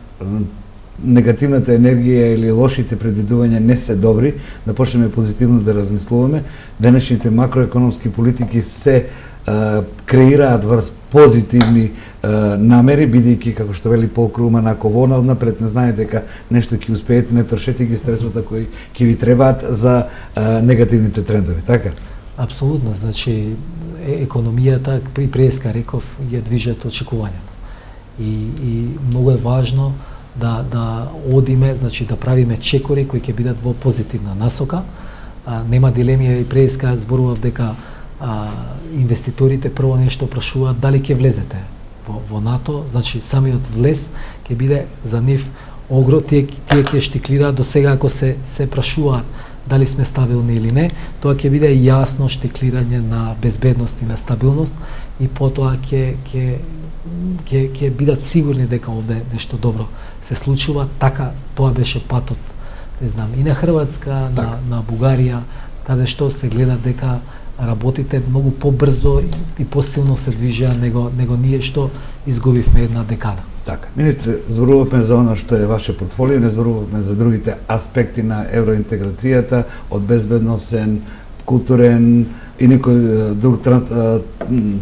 негативната енергија или лошите предвидувања не се добри, да почнеме позитивно да размислуваме. Денешните макроекономски политики се креираат врз позитивни намери, бидејќи, како што вели Пол Круман, ако во однапред не знае дека нешто ќе успеете, не трошете ги средствата кои ќе ви требаат за негативните трендови, така? Апсолутно, значи економијата, преска реков, ја движат очекувањата. И многу е важно да одиме, значи да правиме чекори кои ќе бидат во позитивна насока. Нема дилемија, и преска зборував дека инвеститорите прво нешто прашуваат дали ќе влезете во НАТО, значи самиот влез ќе биде за нив тие ќе штиклираат до сега ако се прашуваат дали сме стабилни или не, тоа ќе биде јасно штиклирање на безбедност и на стабилност и потоа ќе бидат сигурни дека овде нешто добро се случува. Така тоа беше патот, не знам, и на Хрватска, на Бугарија, каде што се гледа дека работите многу побрзо и посилно се движеа него ние што изгубивме една декада. Така, министре, зборувавме за она што е ваше портфолио, не зборувавме за другите аспекти на евроинтеграцијата, од безбедносен, културен и некој друг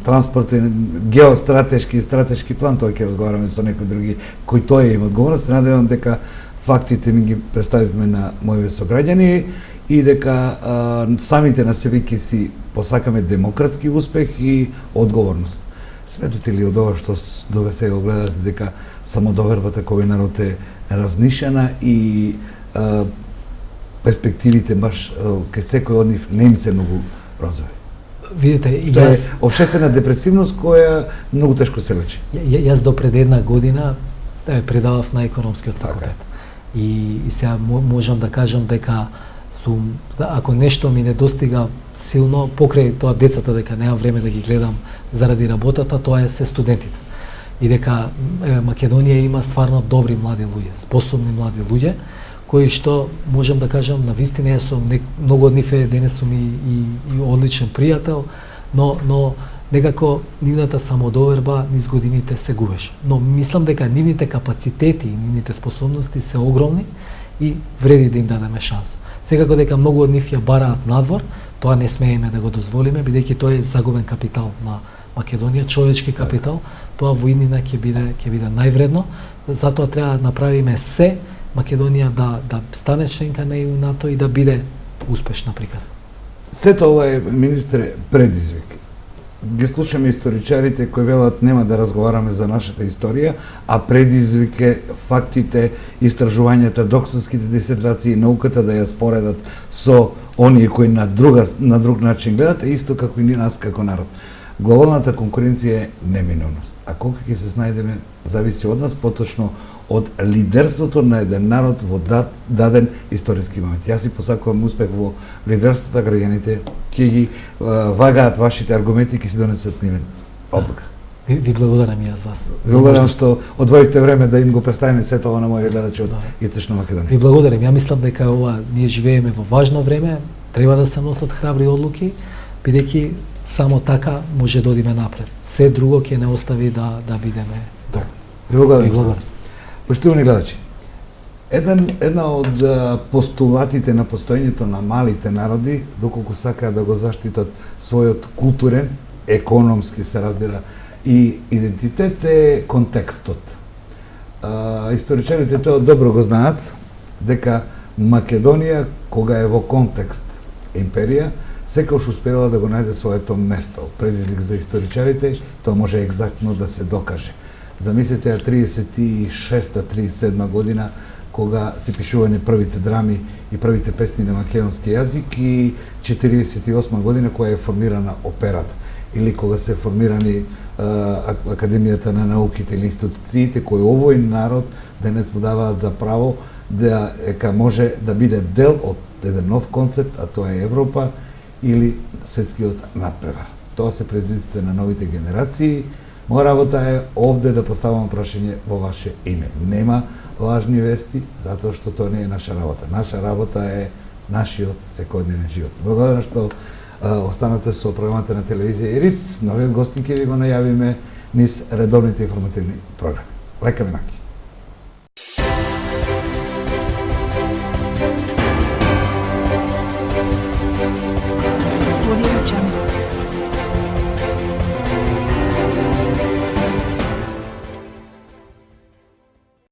транспортен, геостратешки и стратешки план, тоа ќе разговараме со некои други кои тоа има одговорност. Се надевам дека фактите ми ги представивме на моите сограѓани и дека самите на себе ќе си посакаме демократски успех и одговорност. Сметате ли од ова што до сега гледате дека самодовербата кој народ е разнишена и перспективите баш кај секој од нив не им се многу розови? Видите, јас општествена депресивност која многу тешко се лечи. Јас до пред една година предавав на економскиот факултет. И сега можам да кажам дека ако нешто ми недостига силно покрај тоа децата, дека немам време да ги гледам заради работата, тоа е се студентите. И дека Македонија има стварно добри млади луѓе, способни млади луѓе, кои што можам да кажам на вистина јас сум многу од нив денес сум и одличен пријател, но некако нивната самодоверба низ годините се губеше. Но мислам дека нивните капацитети и нивните способности се огромни и вреди да им дадеме шанса. Секако дека многу од нив ја бараат надвор, тоа не смееме да го дозволиме, бидејќи тоа е загубен капитал на Македонија, човечки капитал, тоа во иднина ќе биде највредно, затоа треба да направиме се Македонија да стане членка на ЕУ НАТО и да биде успешна приказна. Сето ова е, министре, предизвик. Ги слушаме историчарите кои велат нема да разговараме за нашата историја, а предизвик е фактите, истражувањата, докторските дисертации, науката да ја споредат со оние кои на друг начин гледат, исто како и нас како народ. Глобалната конкуренција е неминовност. А колку ќе се снајдеме зависи од нас, поточно од лидерството на еден народ во даден историски момент. Јас си посакувам успех во лидерството, граѓаните ќе ги вагаат вашите аргументи и ќе си донесат нимен одлука. Ви благодарам и јас вас. Ви благодарам што одвоивте време да им го представиме сето ова на моите гледачи од Источна Македонија. Ви благодарам. Ја мислам дека ова ние живееме во важно време, треба да се носат храбри одлуки, бидејќи само така може да одиме напред. Се друго ќе не остави да бидеме. Така. Ви благодарам. Поштувани гледачи, една од постулатите на постоењето на малите народи, доколку сакаат да го заштитат својот културен, економски се разбира, и идентитет е контекстот. Историчарите тоа добро го знаат, дека Македонија, кога е во контекст империја, секогаш успела да го најде своето место. Предизвик за историчарите, тоа може екзактно да се докаже. Замислете ја 36-37 година, кога се пишување првите драми и првите песни на македонски јазик, и 48 година која е формирана операта, или кога се формирани Академијата на науките или институциите кои овој народ денес му даваат за право дека може да биде дел од еден нов концепт, а тоа е Европа или светскиот надпревар. Тоа се предизвиците на новите генерации. Моја работа е овде да поставам прашање во ваше име. Нема лажни вести, затоа што тоа не е наша работа. Наша работа е нашиот секојдневен живот. Благодарам што останате со програмата на телевизија Ирис. Новиот гостин ќе ви го најавиме низ редовните информативни програми. Лека минаки.